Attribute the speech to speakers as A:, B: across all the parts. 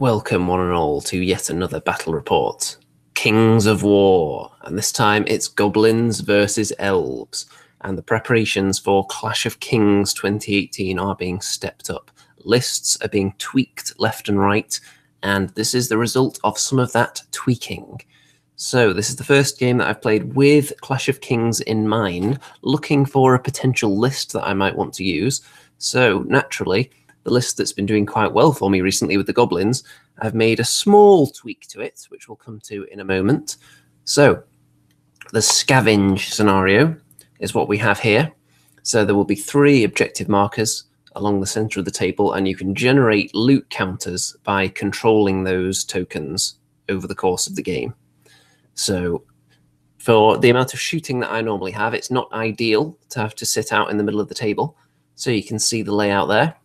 A: Welcome one and all to yet another battle report. Kings of War, and this time it's Goblins versus Elves, and the preparations for Clash of Kings 2018 are being stepped up. Lists are being tweaked left and right, and this is the result of some of that tweaking. So this is the first game that I've played with Clash of Kings in mind, looking for a potential list that I might want to use. So naturally, the list that's been doing quite well for me recently with the Goblins, I've made a small tweak to it, which we'll come to in a moment. So the Scavenge scenario is what we have here. So there will be 3 objective markers along the center of the table, and you can generate loot counters by controlling those tokens over the course of the game. So for the amount of shooting that I normally have, it's not ideal to have to sit out in the middle of the table. So you can see the layout there.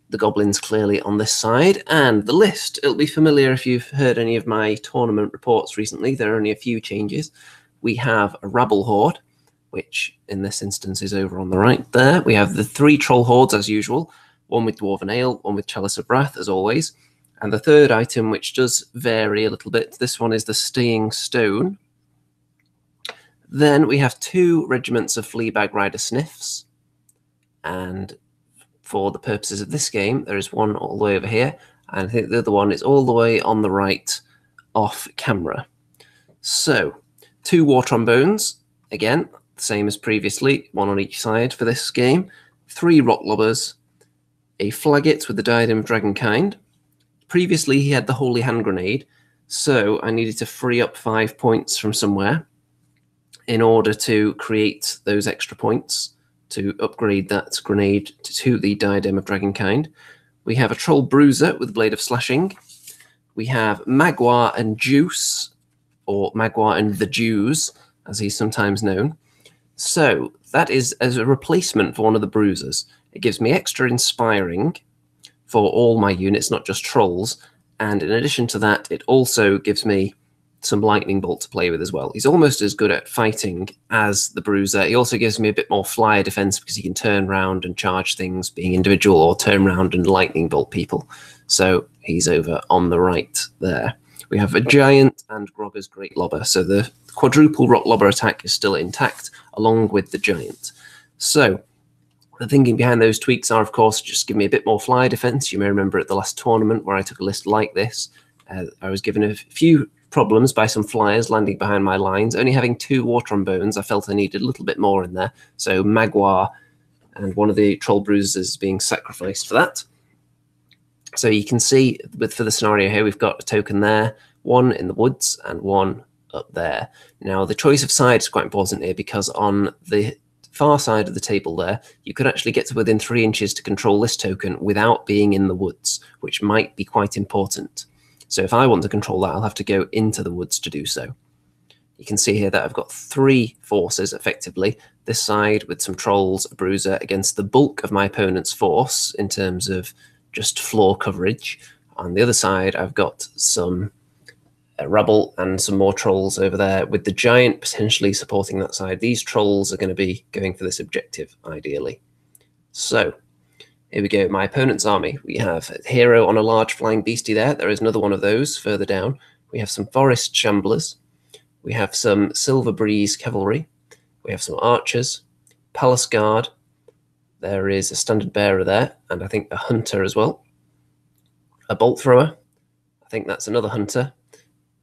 A: The Goblins clearly on this side, and the list, it'll be familiar if you've heard any of my tournament reports recently. There are only a few changes. We have a Rabble Horde, which in this instance is over on the right there. We have the 3 Troll Hordes as usual, one with Dwarven Ale, one with Chalice of Wrath as always, and the third item, which does vary a little bit, this one is the Staying Stone. Then we have 2 regiments of Fleabag Rider Sniffs, and for the purposes of this game, there is one all the way over here, and I think the other one is all the way on the right off camera. So, 2 War Trombones, again, the same as previously, 1 on each side for this game, 3 Rock Lobbers, a Flaggit with the Diadem of Dragonkind. Previously, he had the Holy Hand Grenade, so I needed to free up 5 points from somewhere in order to create those extra points to upgrade that grenade to the Diadem of Dragonkind. We have a Troll Bruiser with Blade of Slashing. We have Magua and Juice, or Magua and the Jews, as he's sometimes known. So that is as a replacement for one of the Bruisers. It gives me extra Inspiring for all my units, not just Trolls, and in addition to that, it also gives me some Lightning Bolt to play with as well. He's almost as good at fighting as the Bruiser. He also gives me a bit more flyer defense because he can turn around and charge things being individual, or turn around and Lightning Bolt people. So he's over on the right there. We have a Giant and Grogger's Great Lobber. So the quadruple Rock Lobber attack is still intact, along with the Giant. So the thinking behind those tweaks are, of course, just give me a bit more flyer defense. You may remember at the last tournament where I took a list like this, I was given a few problems by some flyers landing behind my lines. Only having 2 War Trombones, I felt I needed a little bit more in there. So Magua and one of the Troll Bruisers is being sacrificed for that. So you can see for the scenario here, we've got a token there, 1 in the woods and 1 up there. Now the choice of side is quite important here, because on the far side of the table there, you could actually get to within 3 inches to control this token without being in the woods, which might be quite important. So if I want to control that, I'll have to go into the woods to do so. You can see here that I've got 3 forces, effectively. This side with some Trolls, a Bruiser, against the bulk of my opponent's force in terms of just floor coverage. On the other side, I've got some Rabble and some more Trolls over there, with the Giant potentially supporting that side. These Trolls are going to be going for this objective, ideally. So here we go, my opponent's army. We have a hero on a large flying beastie there. There is another one of those further down. We have some Forest Shamblers. We have some Silver Breeze Cavalry. We have some Archers, Palace Guard. There is a Standard Bearer there, and I think a Hunter as well. A Bolt Thrower. I think that's another Hunter.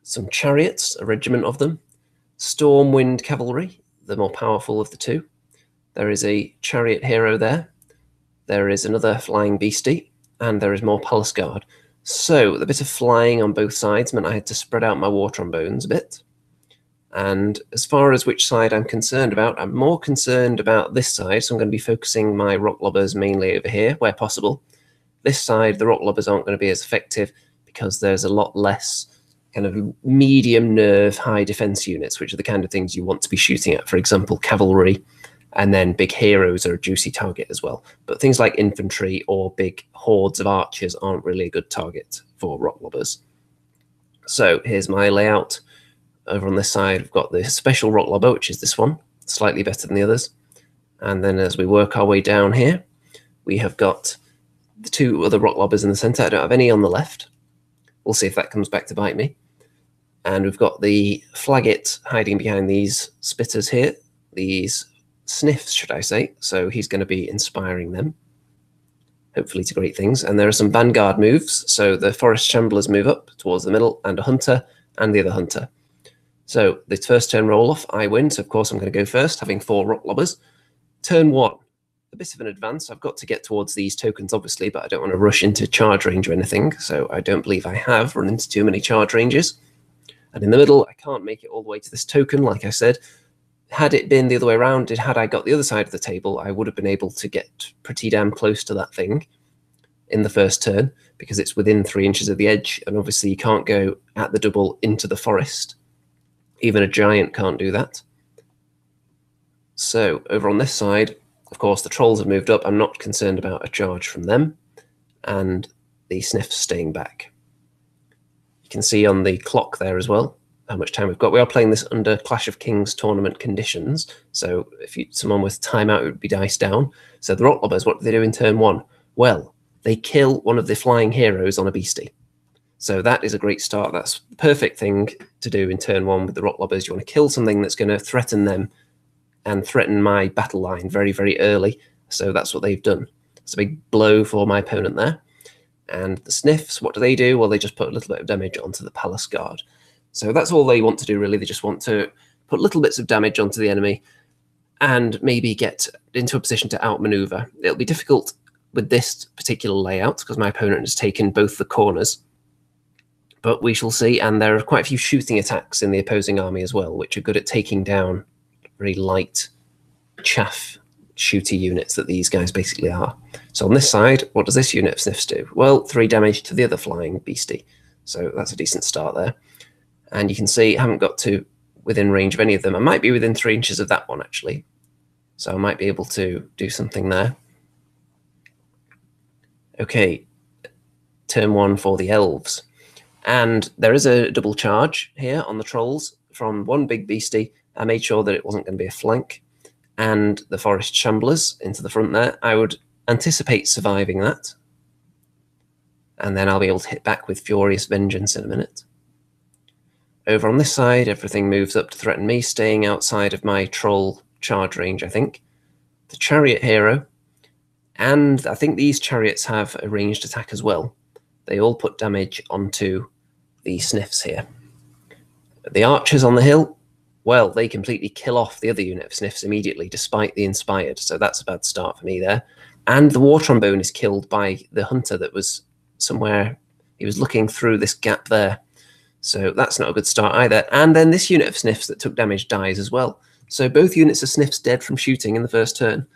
A: Some Chariots, a regiment of them. Stormwind Cavalry, the more powerful of the 2. There is a Chariot hero there. There is another flying beastie, and there is more Palace Guard. So the bit of flying on both sides meant I had to spread out my War Trombones a bit. And as far as which side I'm concerned about, I'm more concerned about this side, so I'm going to be focusing my Rock Lobbers mainly over here, where possible. This side, the Rock Lobbers aren't going to be as effective because there's a lot less kind of medium nerve, high defense units, which are the kind of things you want to be shooting at. For example, cavalry. And then big heroes are a juicy target as well. But things like infantry or big hordes of archers aren't really a good target for Rock Lobbers. So here's my layout. Over on this side, we've got the special Rock Lobber, which is this one, slightly better than the others. And then as we work our way down here, we have got the 2 other rock lobbers in the centre. I don't have any on the left. We'll see if that comes back to bite me. And we've got the Flaggit hiding behind these spitters here, these sniffs, should I say. So he's going to be inspiring them, hopefully to great things. And there are some vanguard moves. So the forest shamblers move up towards the middle, and a hunter and the other hunter. So the first turn roll off, I win. So of course I'm going to go first, having 4 rock lobbers. Turn 1, a bit of an advance. I've got to get towards these tokens, obviously, but I don't want to rush into charge range or anything. So I don't believe I have run into too many charge ranges. And in the middle, I can't make it all the way to this token, like I said. Had it been the other way around, had I got the other side of the table, I would have been able to get pretty damn close to that thing in the first turn, because it's within 3 inches of the edge, and obviously you can't go at the double into the forest. Even a giant can't do that. So over on this side, of course, the trolls have moved up. I'm not concerned about a charge from them, and the sniffs staying back. You can see on the clock there as well how much time we've got. We are playing this under Clash of Kings tournament conditions, so if someone with timeout, it would be dice down. So the rock lobbers, what do they do in turn 1? Well, they kill one of the flying heroes on a beastie. So that is a great start. That's the perfect thing to do in turn 1 with the rock lobbers. You want to kill something that's going to threaten them and threaten my battle line very, very early. So that's what they've done. It's a big blow for my opponent there. And the sniffs, what do? Well, they just put a little bit of damage onto the palace guard. So that's all they want to do, really. They just want to put little bits of damage onto the enemy and maybe get into a position to outmaneuver. It'll be difficult with this particular layout because my opponent has taken both the corners, but we shall see. And there are quite a few shooting attacks in the opposing army as well, which are good at taking down very light chaff shooty units that these guys basically are. So on this side, what does this unit of sniffs do? Well, 3 damage to the other flying beastie. So that's a decent start there. And you can see I haven't got to within range of any of them. I might be within 3 inches of that one, actually. So I might be able to do something there. Okay, turn 1 for the elves. And there is a double charge here on the trolls from one big beastie. I made sure that it wasn't going to be a flank. And the forest shamblers into the front there. I would anticipate surviving that. And then I'll be able to hit back with Furious Vengeance in a minute. Over on this side, everything moves up to threaten me, staying outside of my troll charge range, I think. The chariot hero. And I think these chariots have a ranged attack as well. They all put damage onto the sniffs here. The archers on the hill, well, they completely kill off the other unit of sniffs immediately, despite the inspired. So that's a bad start for me there. And the war trombone is killed by the hunter that was somewhere. He was looking through this gap there. So that's not a good start either. And then this unit of sniffs that took damage dies as well. So both units of sniffs dead from shooting in the first turn.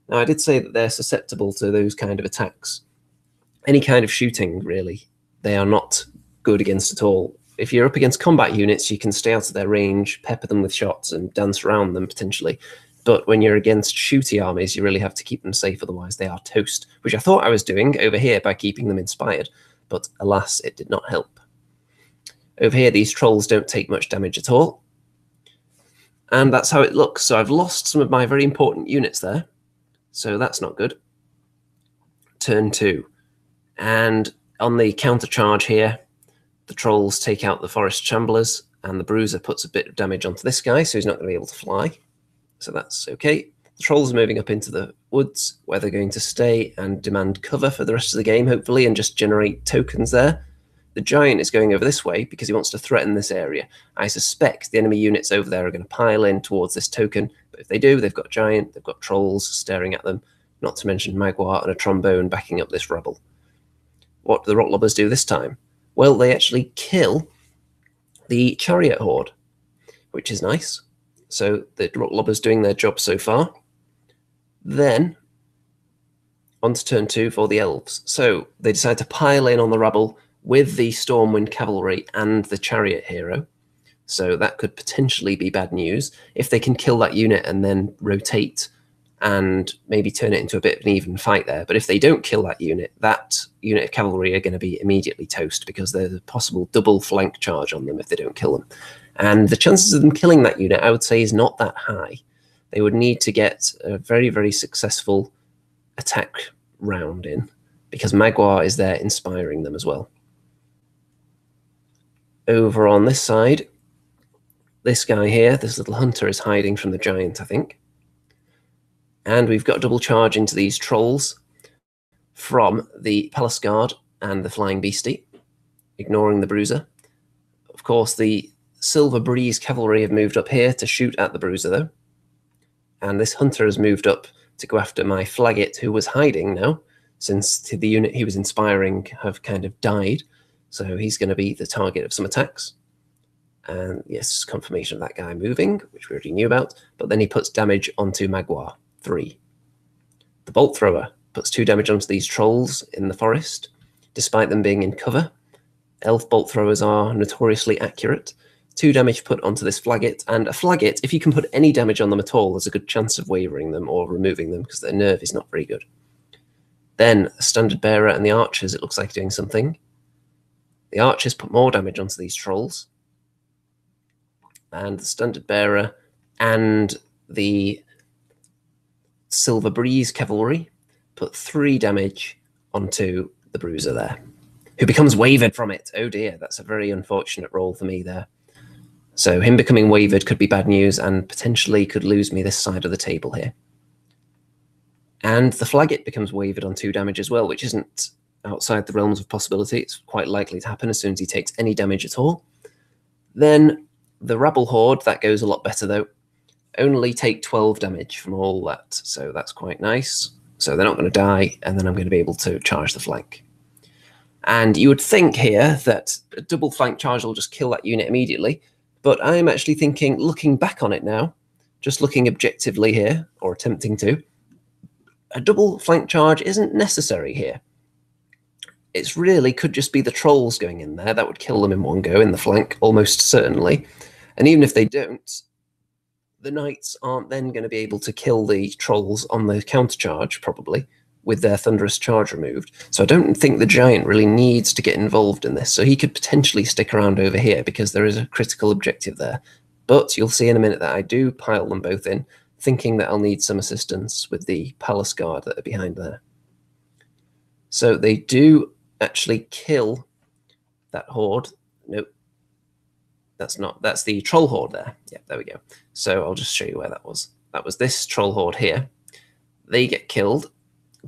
A: Now, I did say that they're susceptible to those kind of attacks. Any kind of shooting, really, they are not good against at all. If you're up against combat units, you can stay out of their range, pepper them with shots, and dance around them, potentially. But when you're against shooty armies, you really have to keep them safe, otherwise they are toast, which I thought I was doing over here by keeping them inspired. But alas, it did not help. Over here, these trolls don't take much damage at all. And that's how it looks. So I've lost some of my very important units there. So that's not good. Turn 2. And on the counter charge here, the trolls take out the forest shamblers, and the bruiser puts a bit of damage onto this guy, so he's not going to be able to fly. So that's okay. The trolls are moving up into the woods, where they're going to stay and demand cover for the rest of the game, hopefully, and just generate tokens there. The giant is going over this way because he wants to threaten this area. I suspect the enemy units over there are going to pile in towards this token, but if they do, they've got giant, they've got trolls staring at them, not to mention Magua and a trombone backing up this rubble. What do the rock lobbers do this time? Well, they actually kill the chariot horde, which is nice. So the rock lobbers doing their job so far. Then on to turn 2 for the elves. So they decide to pile in on the rubble with the Stormwind Cavalry and the Chariot Hero. So that could potentially be bad news. If they can kill that unit and then rotate and maybe turn it into a bit of an even fight there. But if they don't kill that unit of cavalry are going to be immediately toast because there's a possible double flank charge on them if they don't kill them. And the chances of them killing that unit, I would say, is not that high. They would need to get a very, very successful attack round in because Magua is there inspiring them as well. Over on this side, this guy here, this little hunter, is hiding from the giant, I think. And we've got double charge into these trolls from the Palace Guard and the Flying Beastie, ignoring the Bruiser. Of course, the Silver Breeze Cavalry have moved up here to shoot at the Bruiser, though. And this hunter has moved up to go after my Flaggit, who was hiding now, since the unit he was inspiring have kind of died. So he's going to be the target of some attacks. And yes, confirmation of that guy moving, which we already knew about. But then he puts damage onto Magua, 3. The Bolt Thrower puts 2 damage onto these trolls in the forest, despite them being in cover. Elf Bolt Throwers are notoriously accurate. 2 damage put onto this Flaggit, and a Flaggit, if you can put any damage on them at all, there's a good chance of wavering them or removing them, because their nerve is not very good. Then, a Standard Bearer and the Archers, it looks like doing something. The Archers put more damage onto these trolls. And the Standard Bearer and the Silver Breeze Cavalry put 3 damage onto the Bruiser there, who becomes wavered from it. Oh dear, that's a very unfortunate roll for me there. So him becoming wavered could be bad news and potentially could lose me this side of the table here. And the Flaggit becomes wavered on 2 damage as well, which isn't outside the realms of possibility. It's quite likely to happen as soon as he takes any damage at all. Then the Rabble Horde, that goes a lot better though, only take 12 damage from all that. So that's quite nice. So they're not going to die, and then I'm going to be able to charge the flank. And you would think here that a double flank charge will just kill that unit immediately, but I'm actually thinking, looking back on it now, just looking objectively here, or attempting to, a double flank charge isn't necessary here. It's really could just be the trolls going in there. That would kill them in one go in the flank, almost certainly. And even if they don't, the knights aren't then going to be able to kill the trolls on the countercharge, probably, with their thunderous charge removed. So I don't think the giant really needs to get involved in this. So he could potentially stick around over here because there is a critical objective there. But you'll see in a minute that I do pile them both in, thinking that I'll need some assistance with the Palace Guard that are behind there. So they do actually kill that horde. Nope. That's not. That's the troll horde there. Yeah, there we go. So I'll just show you where that was. That was this troll horde here. They get killed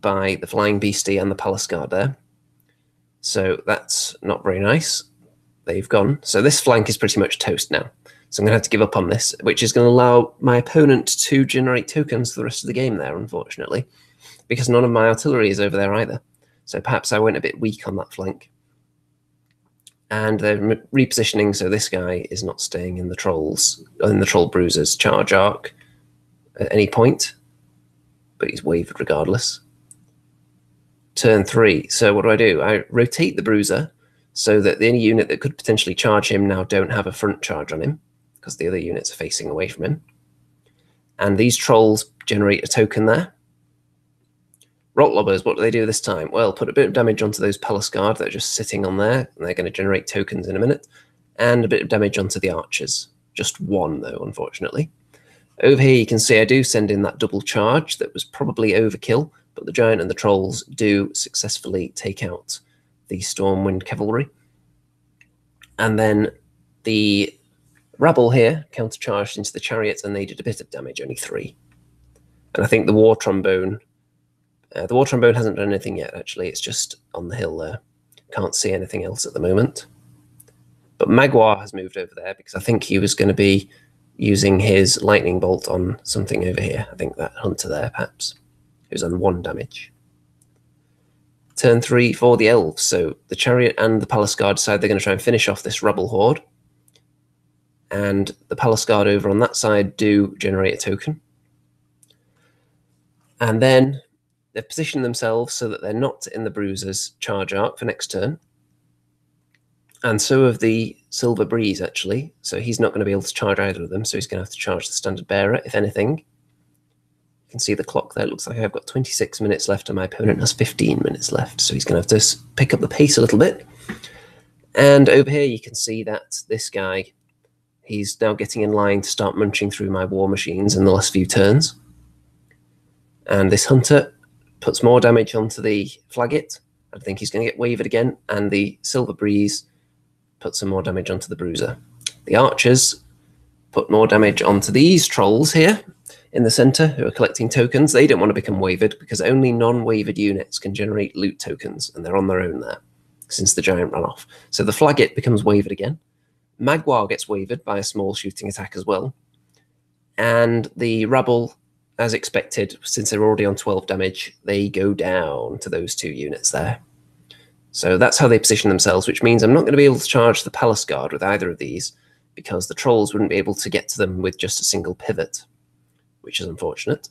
A: by the Flying Beastie and the Palace Guard there. So that's not very nice. They've gone. So this flank is pretty much toast now. So I'm going to have to give up on this, which is going to allow my opponent to generate tokens for the rest of the game there, unfortunately, because none of my artillery is over there either. So perhaps I went a bit weak on that flank. And they're repositioning, so this guy is not staying in the trolls, in the troll bruiser's charge arc at any point, but he's wavered regardless. Turn 3. So what do? I rotate the bruiser so that the only unit that could potentially charge him now don't have a front charge on him, because the other units are facing away from him. And these trolls generate a token there. Rock Lobbers, what do they do this time? Well, put a bit of damage onto those Palace Guard that are just sitting on there, and they're going to generate tokens in a minute. And a bit of damage onto the Archers. Just 1, though, unfortunately. Over here, you can see I do send in that double charge that was probably overkill, but the Giant and the Trolls do successfully take out the Stormwind Cavalry. And then the Rabble here countercharged into the Chariot, and they did a bit of damage, only 3. And I think the War Trombone... the War Trombone hasn't done anything yet, actually. It's just on the hill there. Can't see anything else at the moment. But Magua has moved over there because I think he was going to be using his lightning bolt on something over here. I think that hunter there, perhaps. Who's on 1 damage. Turn 3 for the Elves. So the Chariot and the Palace Guard decide they're going to try and finish off this Rebel Horde. And the Palace Guard over on that side do generate a token. And then they've positioned themselves so that they're not in the Bruiser's charge arc for next turn. And so have the Silver Breeze, actually. So he's not going to be able to charge either of them, so he's going to have to charge the Standard Bearer, if anything. You can see the clock there. It looks like I've got 26 minutes left, and my opponent has 15 minutes left. So he's going to have to pick up the pace a little bit. And over here, you can see that this guy, he's now getting in line to start munching through my war machines in the last few turns. And this hunter puts more damage onto the Flaggit, I think he's going to get wavered again, and the Silver Breeze put some more damage onto the Bruiser. The Archers put more damage onto these Trolls here in the center who are collecting tokens. They don't want to become wavered because only non-wavered units can generate loot tokens, and they're on their own there since the Giant ran off. So the Flaggit becomes wavered again. Magwar gets wavered by a small shooting attack as well. And the Rabble, as expected, since they're already on 12 damage, they go down to those 2 units there. So that's how they position themselves, which means I'm not going to be able to charge the Palace Guard with either of these because the Trolls wouldn't be able to get to them with just a single pivot, which is unfortunate.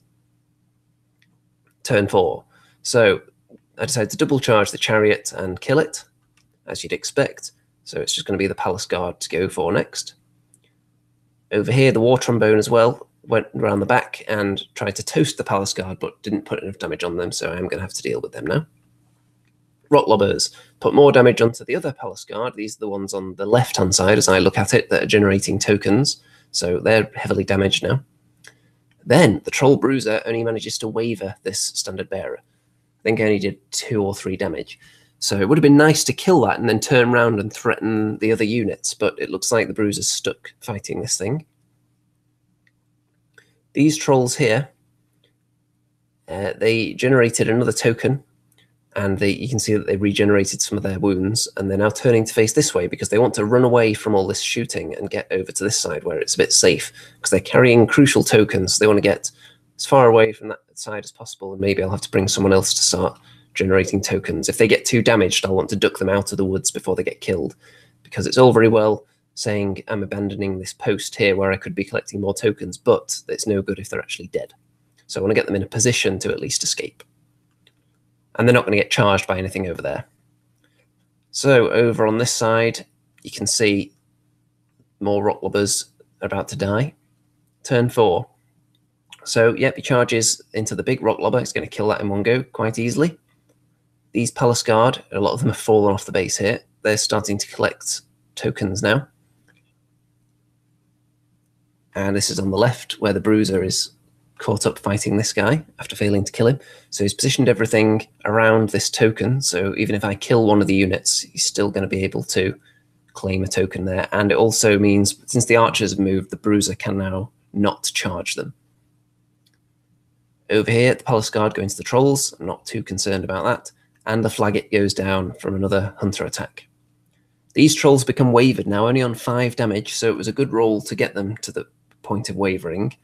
A: Turn 4. So I decided to double charge the Chariot and kill it, as you'd expect. So it's just going to be the Palace Guard to go for next. Over here, the War Trombone as well went around the back and tried to toast the Palace Guard, but didn't put enough damage on them, so I'm going to have to deal with them now. Rock Lobbers put more damage onto the other Palace Guard. These are the ones on the left-hand side, as I look at it, that are generating tokens, so they're heavily damaged now. Then the Troll Bruiser only manages to waver this Standard Bearer. I think I only did 2 or 3 damage. So it would have been nice to kill that and then turn around and threaten the other units, but it looks like the Bruiser's stuck fighting this thing. These Trolls here, they generated another token, and you can see that they regenerated some of their wounds, and they're now turning to face this way because they want to run away from all this shooting and get over to this side where it's a bit safe, because they're carrying crucial tokens. They want to get as far away from that side as possible, and maybe I'll have to bring someone else to start generating tokens. If they get too damaged, I'll want to duck them out of the woods before they get killed, because it's all very well saying I'm abandoning this post here where I could be collecting more tokens, but it's no good if they're actually dead. So I want to get them in a position to at least escape. And they're not going to get charged by anything over there. So over on this side, you can see more Rock Lobbers are about to die. Turn 4. So, yep, he charges into the big Rock Lobber. He's going to kill that in one go quite easily. These Palace Guard, a lot of them have fallen off the base here. They're starting to collect tokens now. And this is on the left, where the Bruiser is caught up fighting this guy after failing to kill him. So he's positioned everything around this token. So even if I kill one of the units, he's still going to be able to claim a token there. And it also means, since the Archers have moved, the Bruiser can now not charge them. Over here, the Palace Guard go into the Trolls. I'm not too concerned about that. And the Flaggit goes down from another Hunter attack. These Trolls become wavered now, only on 5 damage, so it was a good roll to get them to the point of wavering.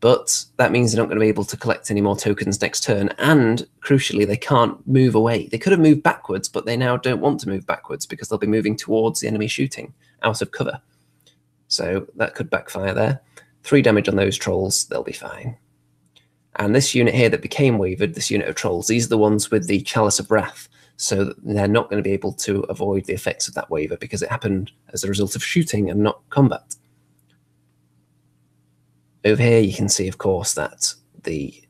A: But that means they're not going to be able to collect any more tokens next turn, and, crucially, they can't move away. They could have moved backwards, but they now don't want to move backwards because they'll be moving towards the enemy shooting, out of cover. So that could backfire there. 3 damage on those Trolls, they'll be fine. And this unit here that became wavered, this unit of Trolls, these are the ones with the Chalice of Wrath, so they're not going to be able to avoid the effects of that waver because it happened as a result of shooting and not combat. Over here you can see, of course, that the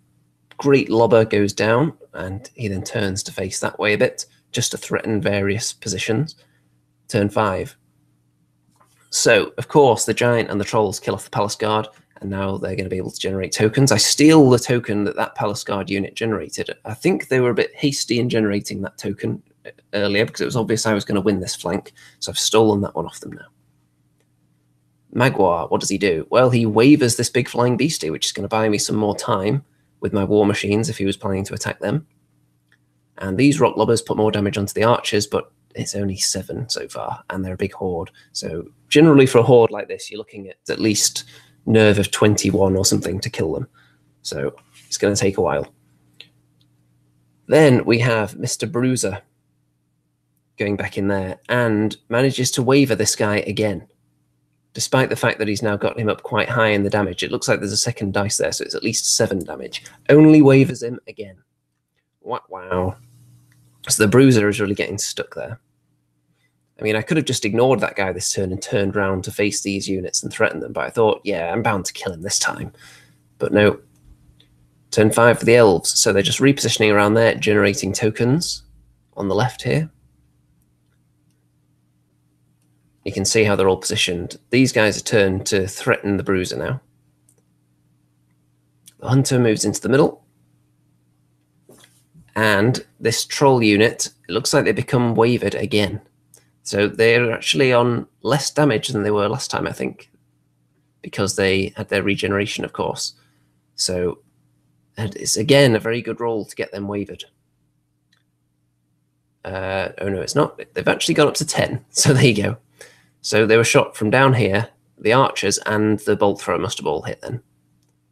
A: Great Lobber goes down, and he then turns to face that way a bit, just to threaten various positions. Turn 5. So, of course, the Giant and the Trolls kill off the Palace Guard, and now they're going to be able to generate tokens. I steal the token that Palace Guard unit generated. I think they were a bit hasty in generating that token earlier because it was obvious I was going to win this flank, so I've stolen that one off them now. Magwar, what does he do? Well, he wavers this big flying beastie, which is going to buy me some more time with my war machines if he was planning to attack them. And these Rock Lobbers put more damage onto the Archers, but it's only 7 so far, and they're a big horde. So generally for a horde like this, you're looking at least nerve of 21 or something to kill them. So it's going to take a while. Then we have Mr. Bruiser going back in there and manages to waver this guy again. Despite the fact that he's now got him up quite high in the damage, it looks like there's a second dice there, so it's at least 7 damage. Only wavers him again. Wow. So the Bruiser is really getting stuck there. I mean, I could have just ignored that guy this turn and turned round to face these units and threaten them, but I thought, yeah, I'm bound to kill him this time. But no. Turn 5 for the Elves, so they're just repositioning around there, generating tokens on the left here. You can see how they're all positioned. These guys are turned to threaten the Bruiser now. The Hunter moves into the middle. And this troll unit, it looks like they become wavered again. So they're actually on less damage than they were last time, I think, because they had their regeneration, of course. So it's, again, a very good roll to get them wavered. Oh, no, it's not. They've actually gone up to 10. So there you go. So they were shot from down here. The archers and the bolt thrower must have all hit then.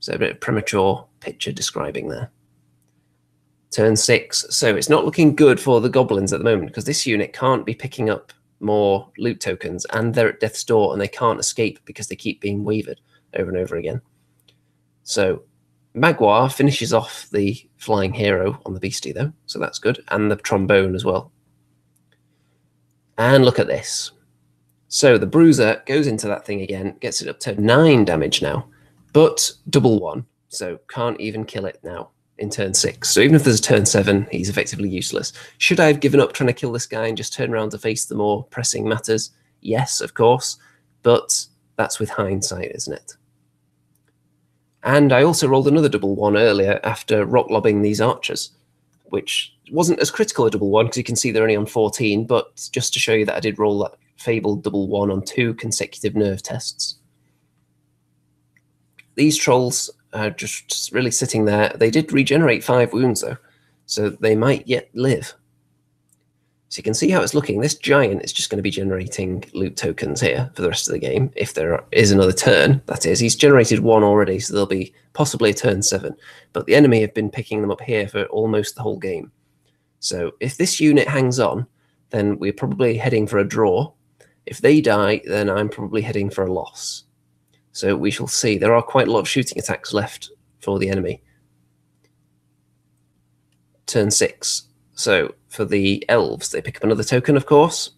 A: So a bit of premature picture describing there. Turn 6. So it's not looking good for the goblins at the moment, because this unit can't be picking up more loot tokens, and they're at death's door and they can't escape because they keep being wavered over and over again. So Magua finishes off the flying hero on the beastie though, so that's good, and the trombone as well. And look at this. So the bruiser goes into that thing again, gets it up to 9 damage now, but double 1, so can't even kill it now in turn 6. So even if there's a turn 7, he's effectively useless. Should I have given up trying to kill this guy and just turn around to face the more pressing matters? Yes, of course, but that's with hindsight, isn't it? And I also rolled another double 1 earlier after rock lobbing these archers, which wasn't as critical a double 1 because you can see they're only on 14, but just to show you that I did roll that fabled double 1 on 2 consecutive nerve tests. These trolls are just really sitting there. They did regenerate 5 wounds though, so they might yet live. So you can see how it's looking. This giant is just going to be generating loot tokens here for the rest of the game. If there is another turn, that is. He's generated 1 already, so there'll be possibly a turn 7. But the enemy have been picking them up here for almost the whole game. So if this unit hangs on, then we're probably heading for a draw. If they die, then I'm probably heading for a loss. So we shall see. There are quite a lot of shooting attacks left for the enemy. Turn 6. So for the elves, they pick up another token, of course.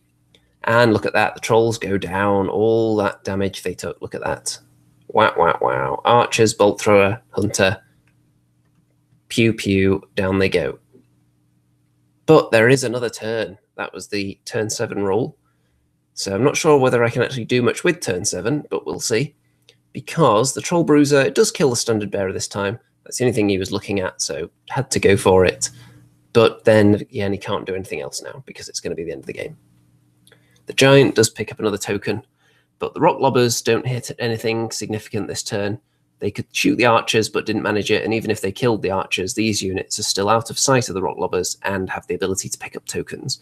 A: And look at that. The trolls go down. All that damage they took. Look at that. Wow, wow, wow. Archers, bolt thrower, hunter. Pew, pew. Down they go. But there is another turn. That was the turn 7 roll. So I'm not sure whether I can actually do much with turn 7, but we'll see. Because the troll bruiser, it does kill the standard bearer this time. That's the only thing he was looking at, so had to go for it. But then, yeah, and he can't do anything else now because it's going to be the end of the game. The giant does pick up another token, but the rock lobbers don't hit anything significant this turn. They could shoot the archers, but didn't manage it. And even if they killed the archers, these units are still out of sight of the rock lobbers and have the ability to pick up tokens.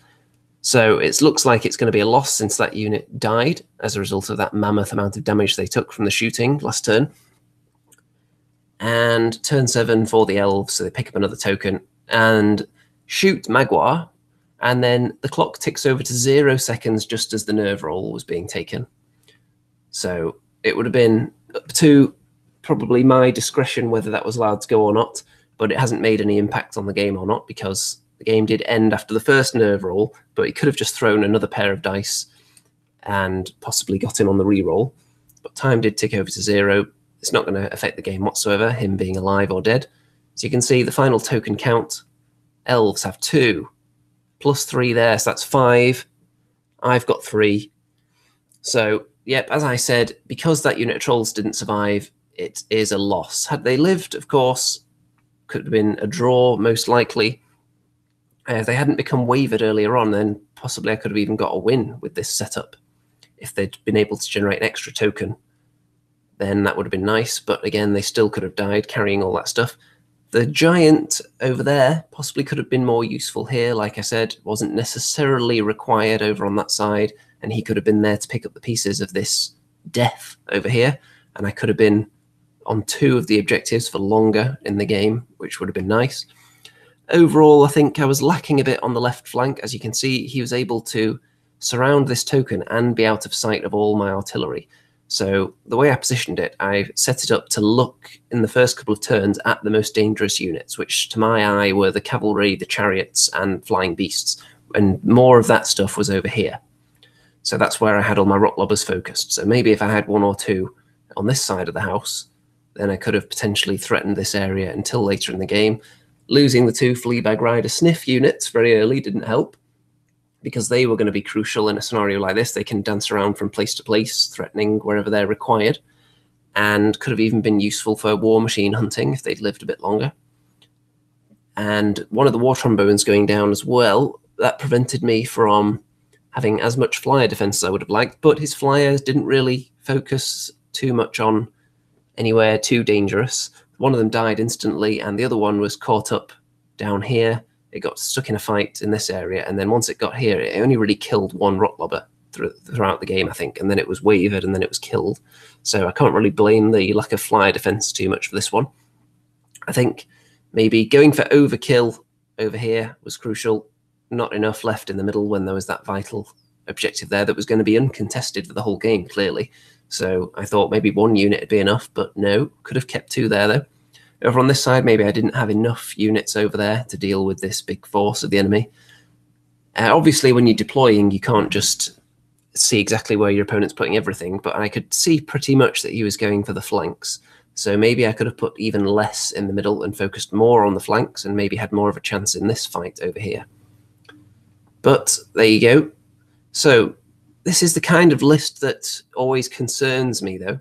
A: So it looks like it's going to be a loss since that unit died as a result of that mammoth amount of damage they took from the shooting last turn. And turn 7 for the elves, so they pick up another token and shoot Magua, and then the clock ticks over to 0 seconds just as the nerve roll was being taken. So it would have been up to probably my discretion whether that was allowed to go or not, but it hasn't made any impact on the game or not because the game did end after the first nerve roll, but he could have just thrown another pair of dice and possibly got him on the re-roll. But time did tick over to 0. It's not going to affect the game whatsoever, him being alive or dead. So you can see the final token count. Elves have 2, plus 3 there, so that's 5. I've got 3. So, yep, as I said, because that unit of trolls didn't survive, it is a loss. Had they lived, of course, could have been a draw, most likely. If they hadn't become wavered earlier on, then possibly I could have even got a win with this setup. If they'd been able to generate an extra token, then that would have been nice. But again, they still could have died carrying all that stuff. The giant over there possibly could have been more useful here. Like I said, wasn't necessarily required over on that side. And he could have been there to pick up the pieces of this death over here. And I could have been on 2 of the objectives for longer in the game, which would have been nice. Overall, I think I was lacking a bit on the left flank. As you can see, he was able to surround this token and be out of sight of all my artillery. So the way I positioned it, I set it up to look in the first couple of turns at the most dangerous units, which to my eye were the cavalry, the chariots, and flying beasts. And more of that stuff was over here. So that's where I had all my rock lobbers focused. So maybe if I had 1 or 2 on this side of the house, then I could have potentially threatened this area until later in the game. Losing the 2 Fleabag Rider Sniff units very early didn't help, because they were going to be crucial in a scenario like this. They can dance around from place to place, threatening wherever they're required, and could have even been useful for war machine hunting if they'd lived a bit longer. and one of the war trombones going down as well. That prevented me from having as much flyer defense as I would have liked, but his flyers didn't really focus too much on anywhere too dangerous. One of them died instantly, and the other one was caught up down here. It got stuck in a fight in this area, and then once it got here, it only really killed one rock lobber throughout the game, I think, and then it was wavered, and then it was killed. So I can't really blame the lack of flyer defense too much for this one. I think maybe going for overkill over here was crucial. Not enough left in the middle when there was that vital objective there that was going to be uncontested for the whole game, clearly. So I thought maybe one unit would be enough, but no, could have kept two there though. Over on this side, maybe I didn't have enough units over there to deal with this big force of the enemy. Obviously, when you're deploying, you can't just see exactly where your opponent's putting everything, but I could see pretty much that he was going for the flanks. So maybe I could have put even less in the middle and focused more on the flanks and maybe had more of a chance in this fight over here. But there you go. So this is the kind of list that always concerns me, though,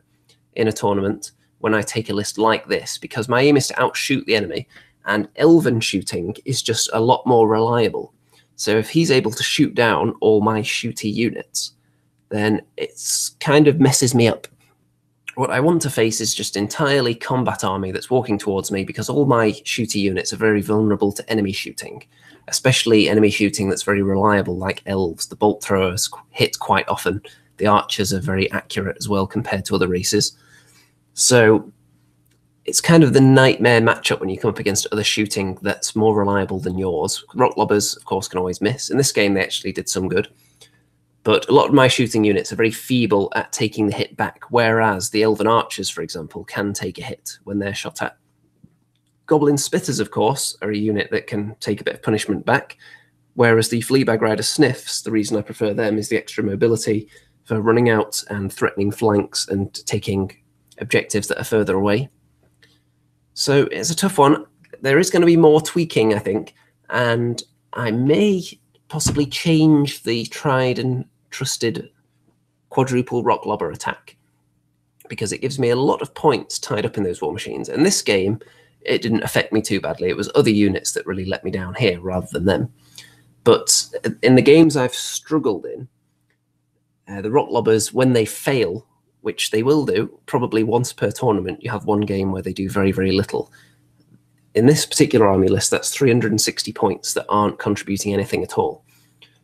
A: in a tournament when I take a list like this, because my aim is to outshoot the enemy, and elven shooting is just a lot more reliable. So if he's able to shoot down all my shooty units, then it's kind of messes me up. What I want to face is just entirely combat army that's walking towards me, because all my shooty units are very vulnerable to enemy shooting, especially enemy shooting that's very reliable, like elves. The bolt throwers hit quite often. The archers are very accurate as well compared to other races. So it's kind of the nightmare matchup when you come up against other shooting that's more reliable than yours. Rock lobbers, of course, can always miss. In this game, they actually did some good. But a lot of my shooting units are very feeble at taking the hit back, whereas the elven archers, for example, can take a hit when they're shot at. Goblin spitters, of course, are a unit that can take a bit of punishment back, whereas the fleabag rider sniffs, the reason I prefer them is the extra mobility for running out and threatening flanks and taking objectives that are further away. So it's a tough one. There is going to be more tweaking, I think, and I may possibly change the tried and trusted quadruple rock lobber attack, because it gives me a lot of points tied up in those war machines. And this game, it didn't affect me too badly. It was other units that really let me down here rather than them. But in the games I've struggled in, the rock lobbers, when they fail, which they will do, probably once per tournament, you have one game where they do very, very little. In this particular army list, that's 360 points that aren't contributing anything at all.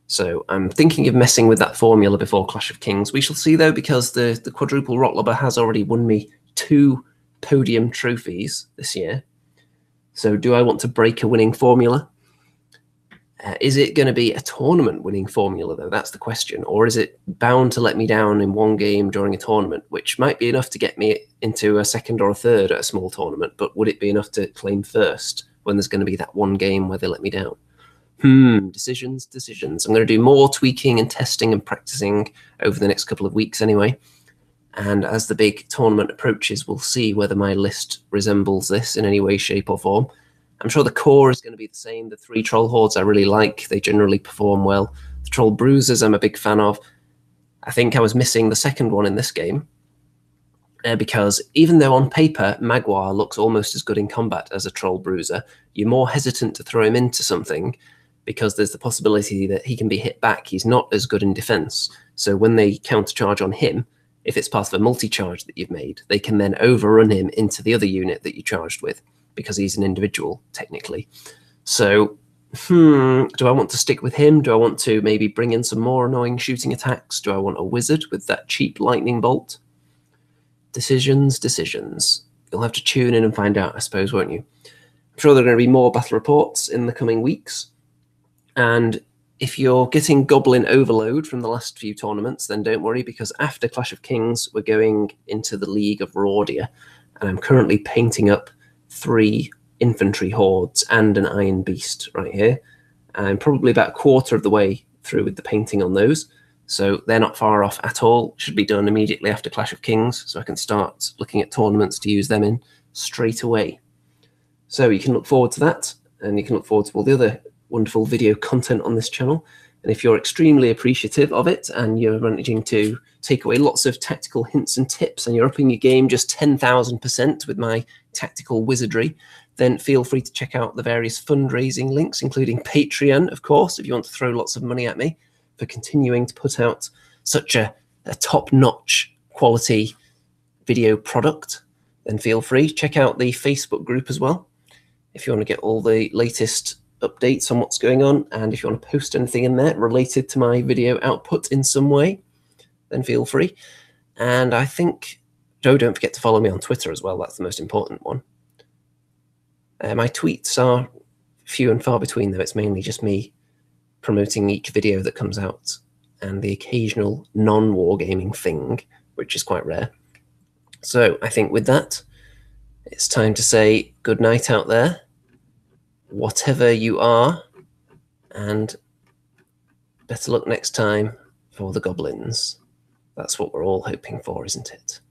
A: So I'm thinking of messing with that formula before Clash of Kings. We shall see, though, because the quadruple rock lobber has already won me 2 podium trophies this year. So do I want to break a winning formula? Is it going to be a tournament winning formula, though? That's the question. Or is it bound to let me down in one game during a tournament, which might be enough to get me into a second or a third at a small tournament, but would it be enough to claim first when there's going to be that one game where they let me down? Decisions. I'm going to do more tweaking and testing and practicing over the next couple of weeks anyway. And as the big tournament approaches, we'll see whether my list resembles this in any way, shape or form. I'm sure the core is going to be the same. The 3 troll hordes I really like. They generally perform well. The troll bruisers I'm a big fan of. I think I was missing the second one in this game, because even though on paper Magua looks almost as good in combat as a troll bruiser, you're more hesitant to throw him into something because there's the possibility that he can be hit back. He's not as good in defense. So when they countercharge on him, if it's part of a multi-charge that you've made, they can then overrun him into the other unit that you charged with, because he's an individual, technically. So, do I want to stick with him? Do I want to maybe bring in some more annoying shooting attacks? Do I want a wizard with that cheap lightning bolt? Decisions. You'll have to tune in and find out, I suppose, won't you? I'm sure there are going to be more battle reports in the coming weeks. And if you're getting Goblin overload from the last few tournaments, then don't worry, because after Clash of Kings, we're going into the League of Rordia. And I'm currently painting up 3 infantry hordes and an iron beast right here. I'm probably about a quarter of the way through with the painting on those, so they're not far off at all. Should be done immediately after Clash of Kings, so I can start looking at tournaments to use them in straight away. So you can look forward to that, and you can look forward to all the other wonderful video content on this channel. And if you're extremely appreciative of it and you're managing to take away lots of tactical hints and tips and you're upping your game just 10,000% with my tactical wizardry, then feel free to check out the various fundraising links, including Patreon, of course, if you want to throw lots of money at me for continuing to put out such a top-notch quality video product, then feel free. Check out the Facebook group as well if you want to get all the latest updates on what's going on, and if you want to post anything in there related to my video output in some way, then feel free. And I think, Joe, don't forget to follow me on Twitter as well. That's the most important one. My tweets are few and far between, though. It's mainly just me promoting each video that comes out and the occasional non-wargaming thing, which is quite rare. So I think with that, it's time to say good night out there, whatever you are, and better luck next time for the Goblins. That's what we're all hoping for, isn't it?